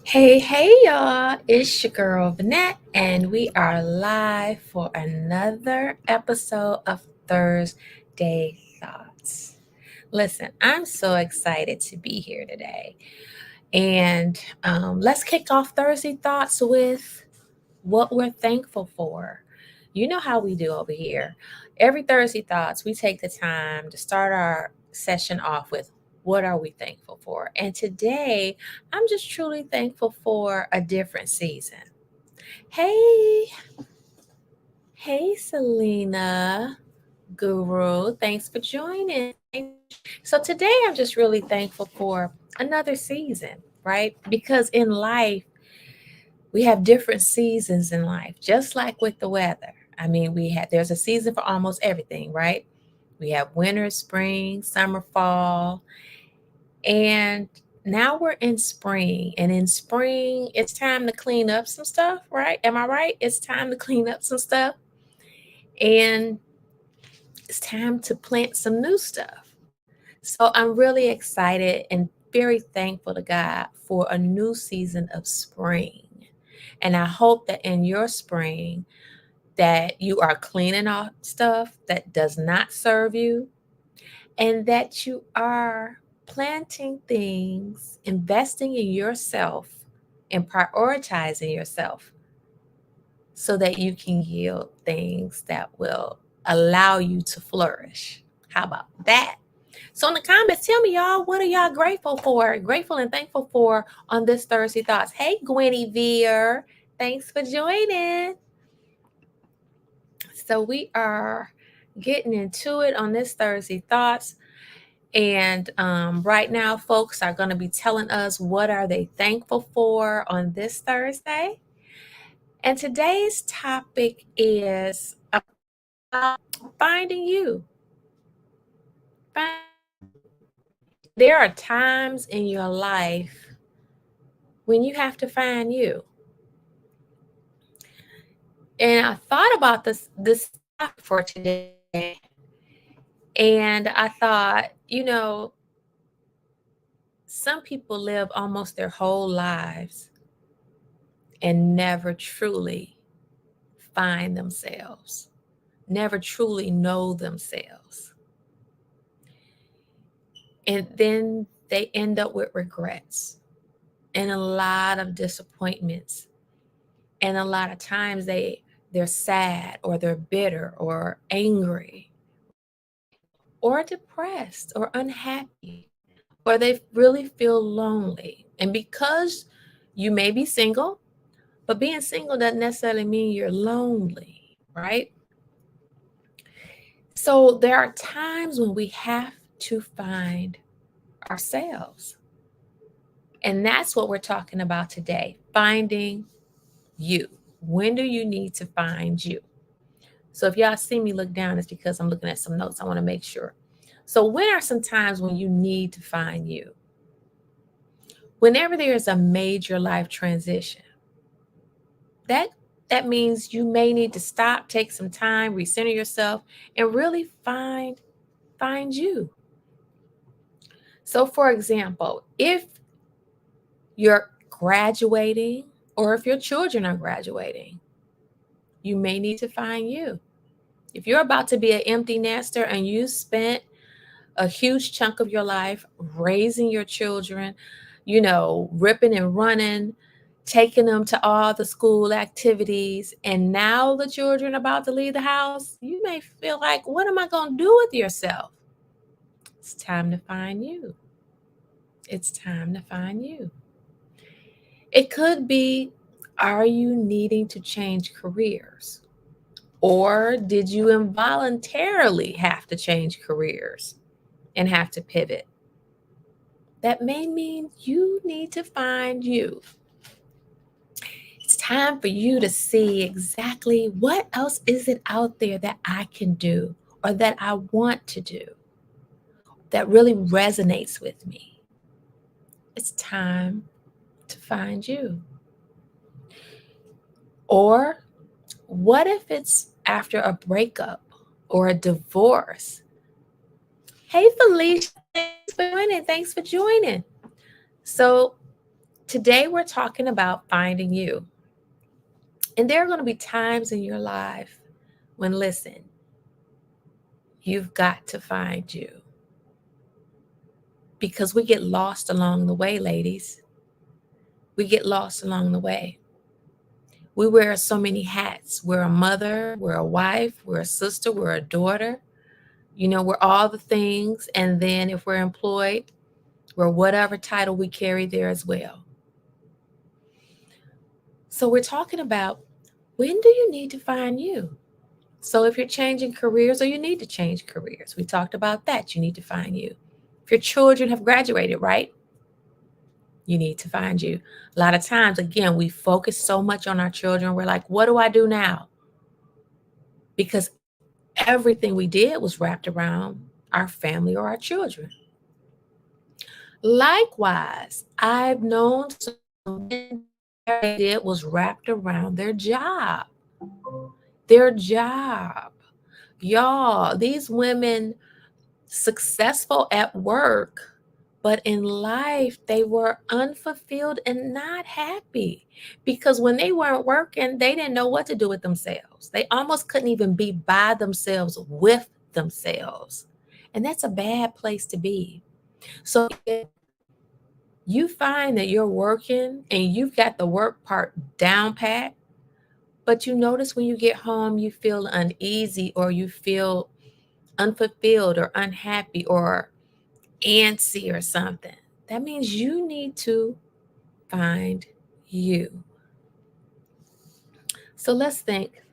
Hey, y'all. It's your girl, Vanette, and we are live for another episode of Thursday Thoughts. Listen, I'm so excited to be here today. And let's kick off Thursday Thoughts with what we're thankful for. You know how we do over here. Every Thursday Thoughts, we take the time to start our session off with what are we thankful for? And today, I'm just truly thankful for a different season. Hey, hey, Selena Guru, thanks for joining. So, today, I'm just really thankful for another season, right? Because in life, we have different seasons in life, just like with the weather. I mean, there's a season for almost everything, right? We have winter, spring, summer, fall, and now we're in spring. And in spring, it's time to clean up some stuff, right? Am I right? It's time to clean up some stuff, and it's time to plant some new stuff. So I'm really excited and very thankful to God for a new season of spring. And I hope that in your spring, that you are cleaning off stuff that does not serve you, and that you are planting things, investing in yourself, and prioritizing yourself so that you can yield things that will allow you to flourish. How about that? So in the comments, tell me, y'all, what are y'all grateful for, grateful and thankful for on this Thursday Thoughts? Hey, Gwenny Veer, thanks for joining. So we are getting into it on this Thursday Thoughts. And right now, folks are going to be telling us what are they thankful for on this Thursday. And today's topic is about finding you. There are times in your life when you have to find you. And I thought about this topic for today. And I thought, some people live almost their whole lives and never truly find themselves, never truly know themselves. And then they end up with regrets and a lot of disappointments. And a lot of times they're sad or they're bitter or angry or depressed or unhappy, or they really feel lonely. And because you may be single, but being single doesn't necessarily mean you're lonely, right? So there are times when we have to find ourselves. And that's what we're talking about today, finding you. When do you need to find you? So if y'all see me look down, it's because I'm looking at some notes. I want to make sure. So when are some times when you need to find you? Whenever there is a major life transition, that means you may need to stop, take some time, recenter yourself, and really find you. So for example, if you're graduating or if your children are graduating, you may need to find you. If you're about to be an empty nester and you spent a huge chunk of your life raising your children, ripping and running, taking them to all the school activities, and now the children are about to leave the house, you may feel like, what am I going to do with yourself? It's time to find you. It's time to find you. It could be, are you needing to change careers? Or did you involuntarily have to change careers and have to pivot? That may mean you need to find you. It's time for you to see exactly what else is it out there that I can do or that I want to do that really resonates with me. It's time to find you. Or what if it's after a breakup or a divorce? Hey, Felicia, thanks for joining. So Today, we're talking about finding you. And there are going to be times in your life when, listen, you've got to find you because we get lost along the way, ladies. We get lost along the way. We wear so many hats. We're a mother, we're a wife, we're a sister, we're a daughter. We're all the things. And then if we're employed, we're whatever title we carry there as well. So we're talking about, when do you need to find you? So if you're changing careers, or you need to change careers, we talked about that. You need to find you. If your children have graduated, right? You need to find you. A lot of times, again, we focus so much on our children. We're like, what do I do now? Because everything we did was wrapped around our family or our children. Likewise, I've known someone they did was wrapped around their job. Their job. Y'all, these women, successful at work, but in life, they were unfulfilled and not happy because when they weren't working, they didn't know what to do with themselves. They almost couldn't even be by themselves with themselves. And that's a bad place to be. So if you find that you're working and you've got the work part down pat, but you notice when you get home, you feel uneasy or you feel unfulfilled or unhappy or antsy or something, that means you need to find you. So let's think,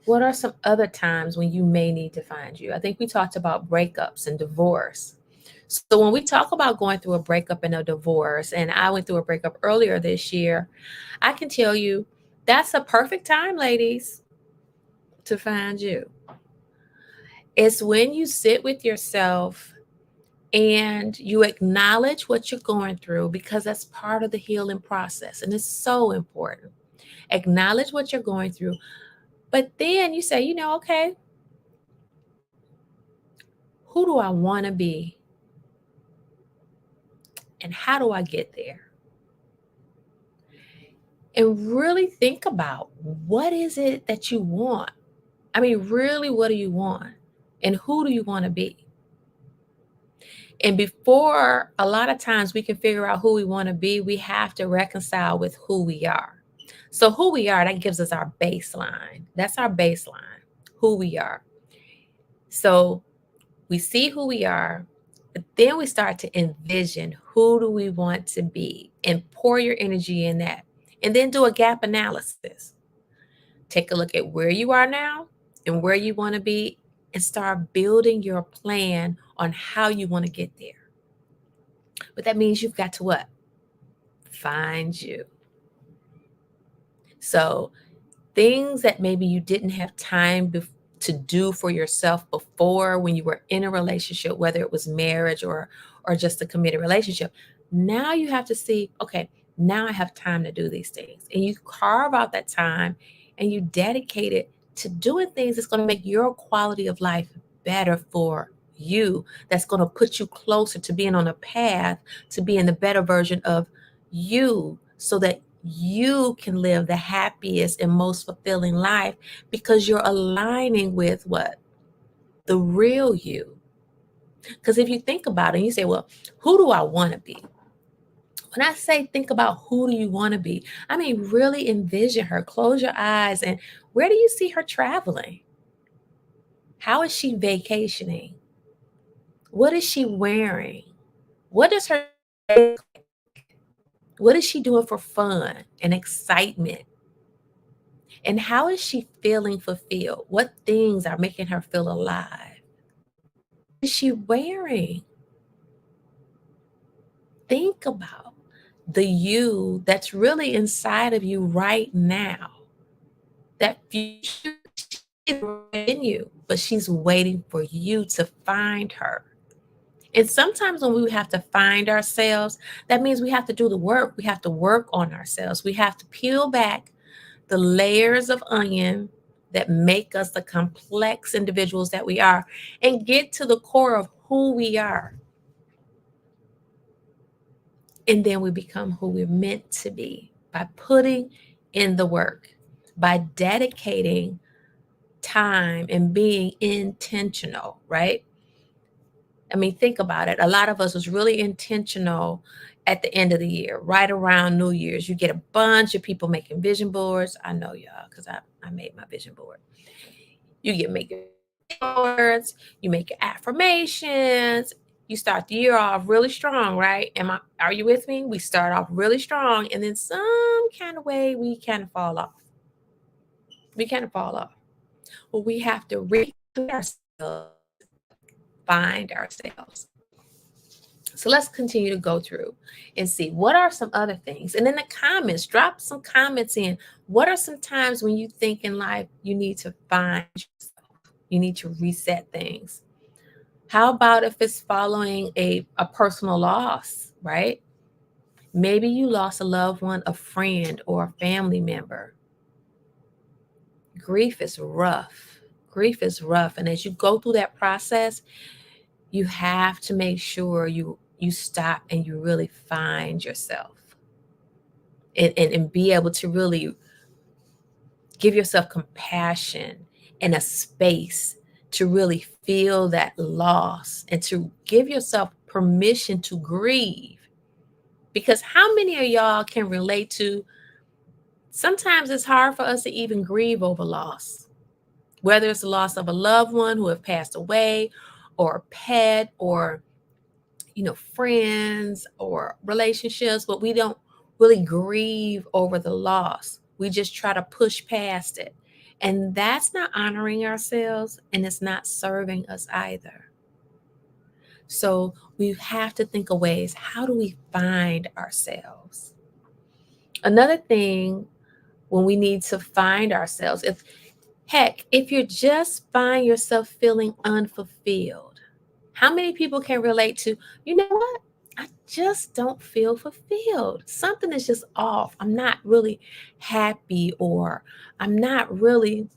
what are some other times when you may need to find you? I think we talked about breakups and divorce. So when we talk about going through a breakup and a divorce, and I went through a breakup earlier this year, I can tell you that's a perfect time, ladies, to find you. It's when you sit with yourself and you acknowledge what you're going through, because that's part of the healing process and it's so important. Acknowledge what you're going through, but then you say, okay, who do I want to be and how do I get there? And really think about, what is it that you want? I mean, really, what do you want? And who do you want to be? And before, a lot of times we can figure out who we want to be, we have to reconcile with who we are. So who we are, that gives us our baseline. That's our baseline, who we are. So we see who we are, but then we start to envision, who do we want to be, and pour your energy in that. And then do a gap analysis. Take a look at where you are now and where you want to be, and start building your plan on how you want to get there. But that means you've got to what? Find you. So things that maybe you didn't have time to do for yourself before when you were in a relationship, whether it was marriage or just a committed relationship, now you have to see, okay, now I have time to do these things. And you carve out that time and you dedicate it to doing things that's going to make your quality of life better for you, that's going to put you closer to being on a path to being the better version of you, so that you can live the happiest and most fulfilling life, because you're aligning with what? The real you. Because if you think about it and you say, well, who do I want to be? When I say think about who do you want to be, I mean, really envision her. Close your eyes and where do you see her traveling? How is she vacationing? What is she wearing? What is her, what is she doing for fun and excitement? And how is she feeling fulfilled? What things are making her feel alive? What is she wearing? Think about the you that's really inside of you right now. That future is in you, but she's waiting for you to find her. And sometimes when we have to find ourselves, that means we have to do the work. We have to work on ourselves. We have to peel back the layers of onion that make us the complex individuals that we are, and get to the core of who we are. And then we become who we're meant to be by putting in the work, by dedicating time and being intentional, right? I mean, think about it. A lot of us was really intentional at the end of the year, right around New Year's. You get a bunch of people making vision boards. I know y'all, because I made my vision board. You get making boards, you make your affirmations, you start the year off really strong, right? Are you with me? We start off really strong, and then some kind of way we kind of fall off. We kind of fall off. Well, we have to ourselves, find ourselves. So let's continue to go through and see what are some other things. And in the comments, drop some comments in. What are some times when you think in life you need to find yourself? You need to reset things. How about if it's following a personal loss, right? Maybe you lost a loved one, a friend, or a family member. Grief is rough. Grief is rough. And as you go through that process, you have to make sure you stop and you really find yourself and be able to really give yourself compassion and a space to really feel that loss and to give yourself permission to grieve. Because how many of y'all can relate to sometimes it's hard for us to even grieve over loss, whether it's the loss of a loved one who have passed away or a pet or friends or relationships, but we don't really grieve over the loss. We just try to push past it. And that's not honoring ourselves and it's not serving us either. So we have to think of ways, how do we find ourselves? Another thing when we need to find ourselves, if you just find yourself feeling unfulfilled, how many people can relate to, you know what? I just don't feel fulfilled. Something is just off. I'm not really happy, or I'm not really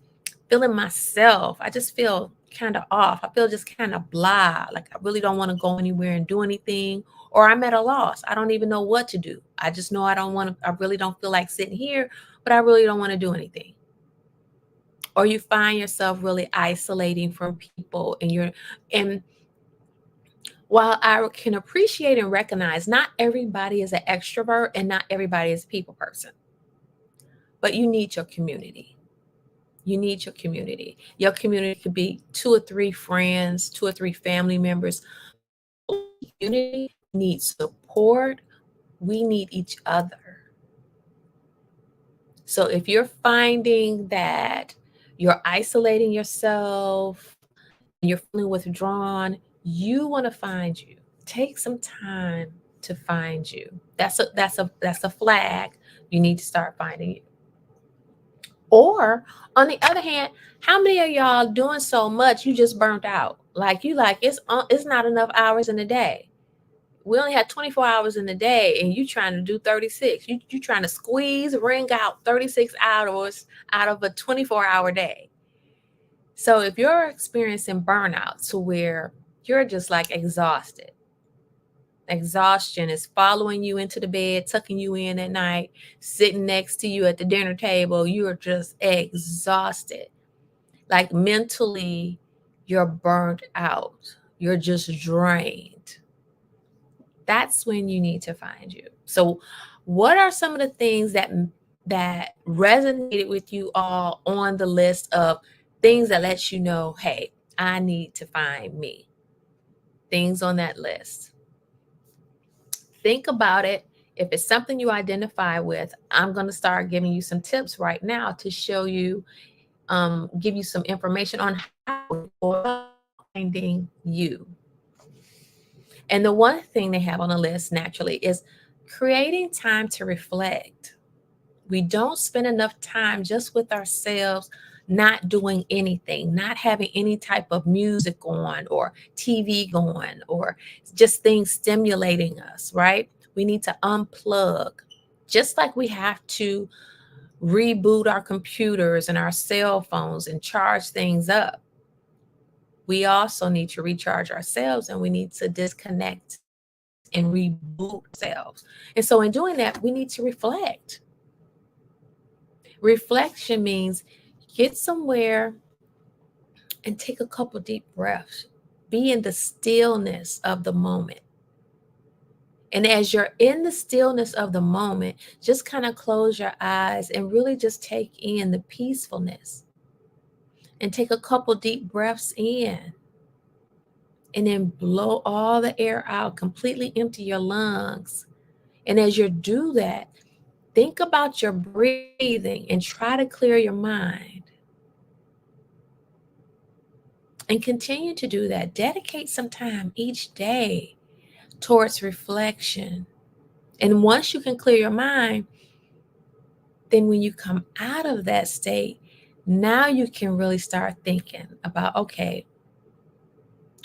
feeling myself. I just feel kind of off. I feel just kind of blah. Like I really don't want to go anywhere and do anything, or I'm at a loss. I don't even know what to do. I just know I really don't feel like sitting here, but I really don't want to do anything. Or you find yourself really isolating from people and while I can appreciate and recognize not everybody is an extrovert and not everybody is a people person, but you need your community. You need your community. Your community could be 2 or 3 friends, 2 or 3 family members. Community needs support. We need each other. So if you're finding that you're isolating yourself, you're feeling withdrawn, you want to find you. Take some time to find you. That's a flag. You need to start finding you. Or on the other hand, how many of y'all doing so much you just burnt out? It's not enough hours in the day. We only had 24 hours in the day and you trying to do 36. You trying to wring out 36 hours out of a 24-hour day. So if you're experiencing burnout to where you're just like exhausted, exhaustion is following you into the bed, tucking you in at night, sitting next to you at the dinner table, you are just exhausted. Like mentally, you're burnt out. You're just drained. That's when you need to find you. So what are some of the things that resonated with you all on the list of things that let you know, hey, I need to find me? Things on that list. Think about it. If it's something you identify with, I'm going to start giving you some tips right now to show you, give you some information on how finding you. And the one thing they have on the list naturally is creating time to reflect. We don't spend enough time just with ourselves, not doing anything, not having any type of music on or TV going or just things stimulating us, right? We need to unplug. Just like we have to reboot our computers and our cell phones and charge things up, we also need to recharge ourselves and we need to disconnect and reboot ourselves. And so in doing that, we need to reflect. Reflection means get somewhere and take a couple deep breaths. Be in the stillness of the moment. And as you're in the stillness of the moment, just kind of close your eyes and really just take in the peacefulness and take a couple deep breaths in and then blow all the air out, completely empty your lungs. And as you do that, think about your breathing and try to clear your mind. And continue to do that. Dedicate some time each day towards reflection. And once you can clear your mind, then when you come out of that state, now you can really start thinking about, okay,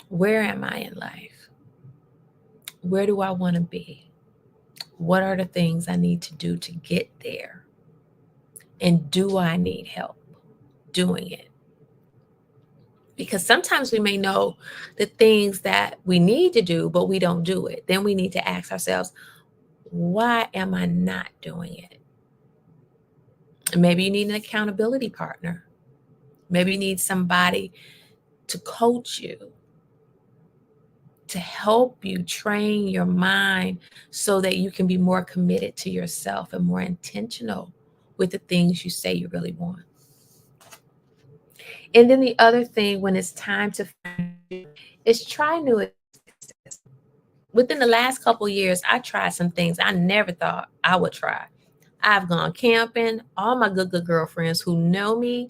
where am I in life? Where do I want to be? What are the things I need to do to get there? And do I need help doing it? Because sometimes we may know the things that we need to do, but we don't do it. Then we need to ask ourselves, why am I not doing it? And maybe you need an accountability partner. Maybe you need somebody to coach you, to help you train your mind so that you can be more committed to yourself and more intentional with the things you say you really want. And then the other thing, when it's time to find you, is try new experiences. Within the last couple of years, I tried some things I never thought I would try. I've gone camping. All my good girlfriends who know me,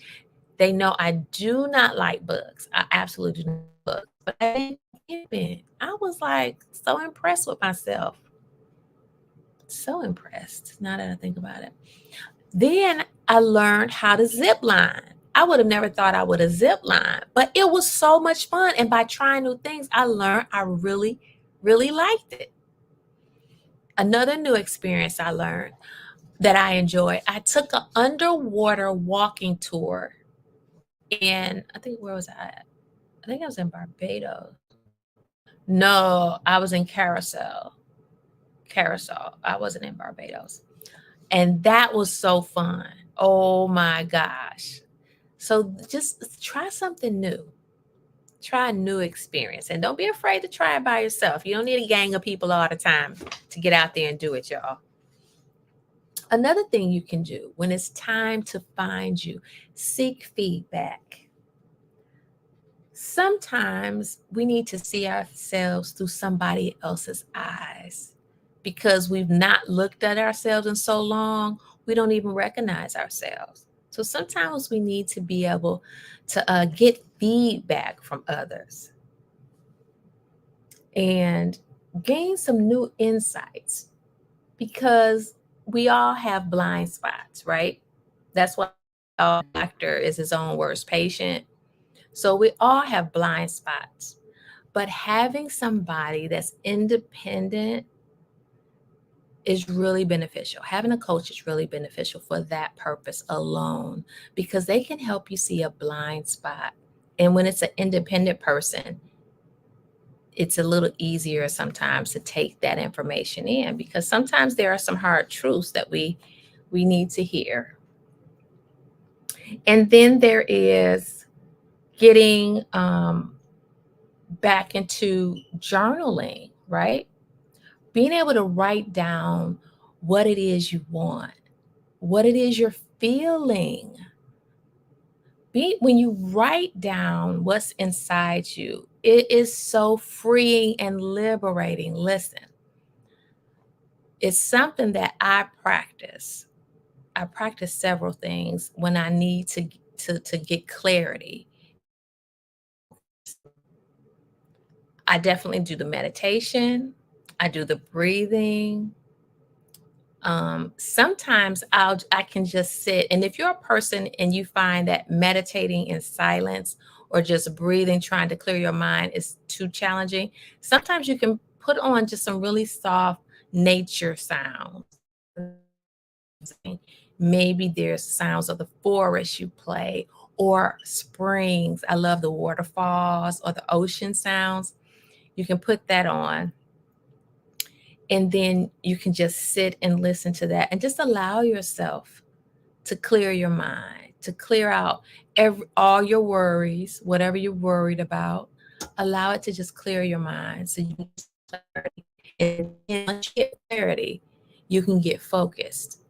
they know I do not like bugs. I absolutely do not like bugs. But I went camping. I was like so impressed with myself. So impressed, now that I think about it. Then I learned how to zip line. I would have never thought I would have zip line, but it was so much fun. And by trying new things, I learned I really, really liked it. Another new experience I learned that I enjoyed, I took an underwater walking tour in, I think, where was I at? I think I was in Barbados. No, I was in Carousel. Carousel. I wasn't in Barbados. And that was so fun. Oh my gosh. So just try something new. Try a new experience. And don't be afraid to try it by yourself. You don't need a gang of people all the time to get out there and do it, y'all. Another thing you can do when it's time to find you, seek feedback. Sometimes we need to see ourselves through somebody else's eyes because we've not looked at ourselves in so long, we don't even recognize ourselves. So sometimes we need to be able to get feedback from others and gain some new insights because we all have blind spots, right? That's why our doctor is his own worst patient. So we all have blind spots. But having somebody that's independent is really beneficial. Having a coach is really beneficial for that purpose alone because they can help you see a blind spot. And when it's an independent person, it's a little easier sometimes to take that information in because sometimes there are some hard truths that we need to hear. And then there is getting back into journaling, right? Being able to write down what it is you want, what it is you're feeling. When you write down what's inside you, it is so freeing and liberating. Listen, it's something that I practice. I practice several things when I need to get clarity. I definitely do the meditation. I do the breathing. Sometimes I can just sit, and if you're a person and you find that meditating in silence or just breathing, trying to clear your mind is too challenging, sometimes you can put on just some really soft nature sounds. Maybe there's sounds of the forest you play or springs. I love the waterfalls or the ocean sounds. You can put that on And then you can just sit and listen to that and just allow yourself to clear your mind, to clear out all your worries, whatever you're worried about. Allow it to just clear your mind so you can get clarity. And then once you get clarity, you can get focused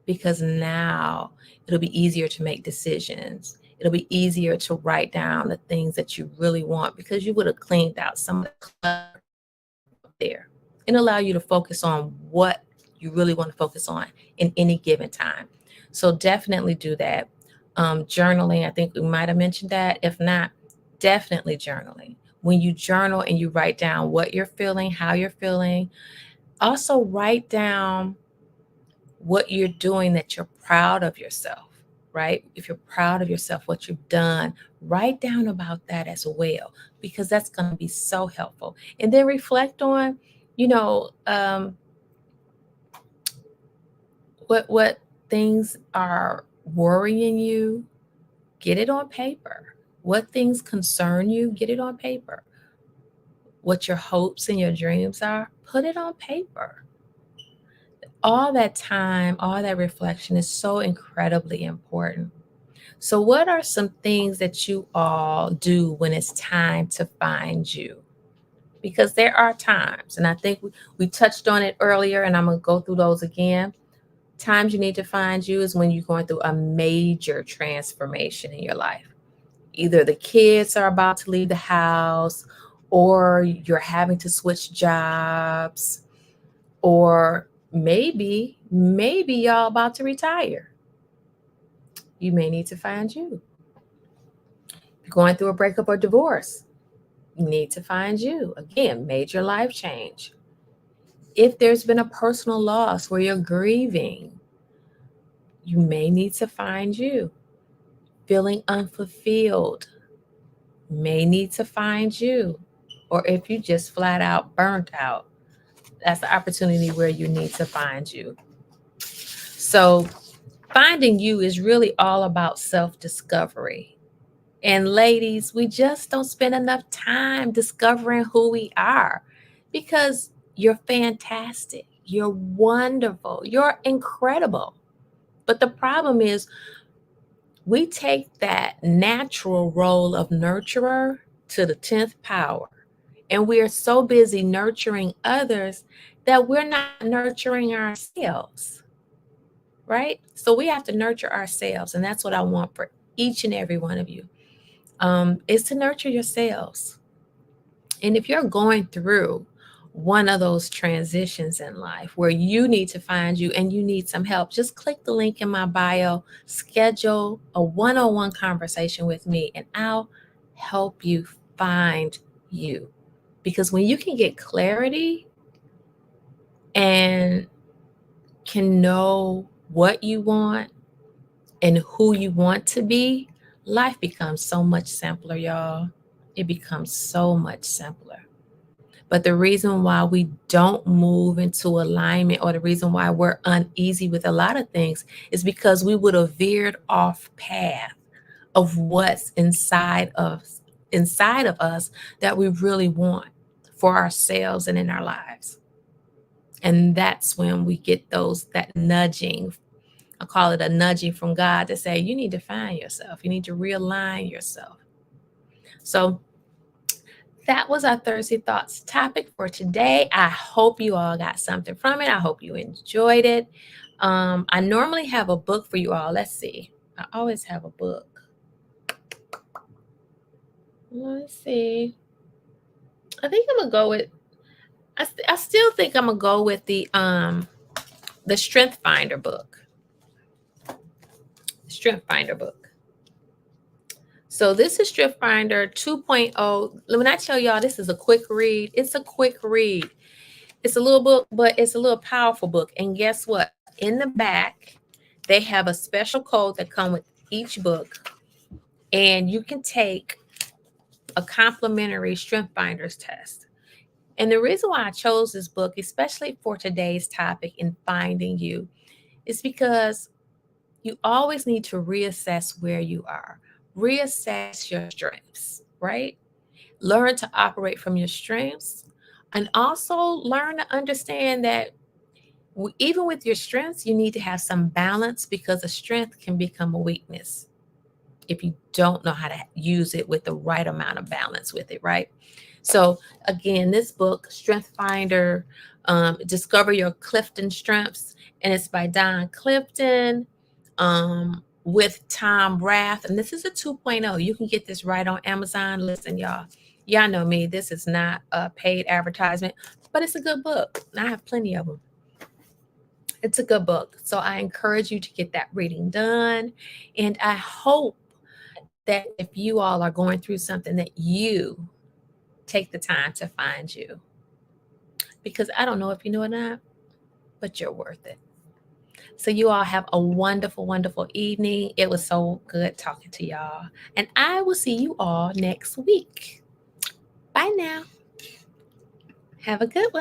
because now it'll be easier to make decisions. It'll be easier to write down the things that you really want because you would have cleaned out some of the clutter there and allow you to focus on what you really want to focus on in any given time. So definitely do that. Journaling, I think we might have mentioned that. If not, definitely journaling. When you journal and you write down what you're feeling, how you're feeling, also write down what you're doing that you're proud of yourself, right? If you're proud of yourself, what you've done, write down about that as well, because that's going to be so helpful. And then reflect on, you know, what things are worrying you. Get it on paper. What things concern you, get it on paper. What your hopes and your dreams are, put it on paper. All that time, all that reflection is so incredibly important. So, what are some things that you all do when it's time to find you? Because there are times, and I think we touched on it earlier, and I'm going to go through those again. Times you need to find you is when you're going through a major transformation in your life. Either the kids are about to leave the house, or you're having to switch jobs, or maybe y'all about to retire. You may need to find you. Going through a breakup or divorce, you need to find you. Again, major life change. If there's been a personal loss where you're grieving, you may need to find you. Feeling unfulfilled, may need to find you. Or if you just flat out burnt out, that's the opportunity where you need to find you. So, finding you is really all about self discovery. And ladies, we just don't spend enough time discovering who we are because you're fantastic. You're wonderful. You're incredible. But the problem is, we take that natural role of nurturer to the 10th power. And we are so busy nurturing others that we're not nurturing ourselves, right? So we have to nurture ourselves. And that's what I want for each and every one of you, is to nurture yourselves. And if you're going through one of those transitions in life where you need to find you and you need some help, just click the link in my bio, schedule a one on one conversation with me, and I'll help you find you. Because when you can get clarity and can know what you want and who you want to be, life becomes so much simpler, y'all. It becomes so much simpler. But the reason why we don't move into alignment, or the reason why we're uneasy with a lot of things, is because we would have veered off path of what's inside of us that we really want for ourselves and in our lives. And that's when we get that nudging. I call it a nudging from God to say, you need to find yourself. You need to realign yourself. So that was our Thursday Thoughts topic for today. I hope you all got something from it. I hope you enjoyed it. I normally have a book for you all. Let's see. I always have a book. Let's see. I think I'm gonna go with. I still think I'm gonna go with the Strength Finder book. Strength Finder book. So this is Strength Finder 2.0. When I tell y'all this is a quick read, it's a quick read. It's a little book, but it's a little powerful book. And guess what? In the back, they have a special code that comes with each book. And you can take a complimentary Strength Finders test. And the reason why I chose this book, especially for today's topic in finding you, is because you always need to reassess where you are. Reassess your strengths, right? Learn to operate from your strengths. And also learn to understand that even with your strengths, you need to have some balance, because a strength can become a weakness if you don't know how to use it with the right amount of balance with it, right? So, again, this book, Strength Finder, Discover Your Clifton Strengths, and it's by Don Clifton with Tom Rath. And this is a 2.0. You can get this right on Amazon. Listen, y'all know me. This is not a paid advertisement, but it's a good book. I have plenty of them. It's a good book. So I encourage you to get that reading done. And I hope that if you all are going through something, that you take the time to find you. Because I don't know if you know or not, but you're worth it. So you all have a wonderful, wonderful evening. It was so good talking to y'all. And I will see you all next week. Bye now. Have a good one.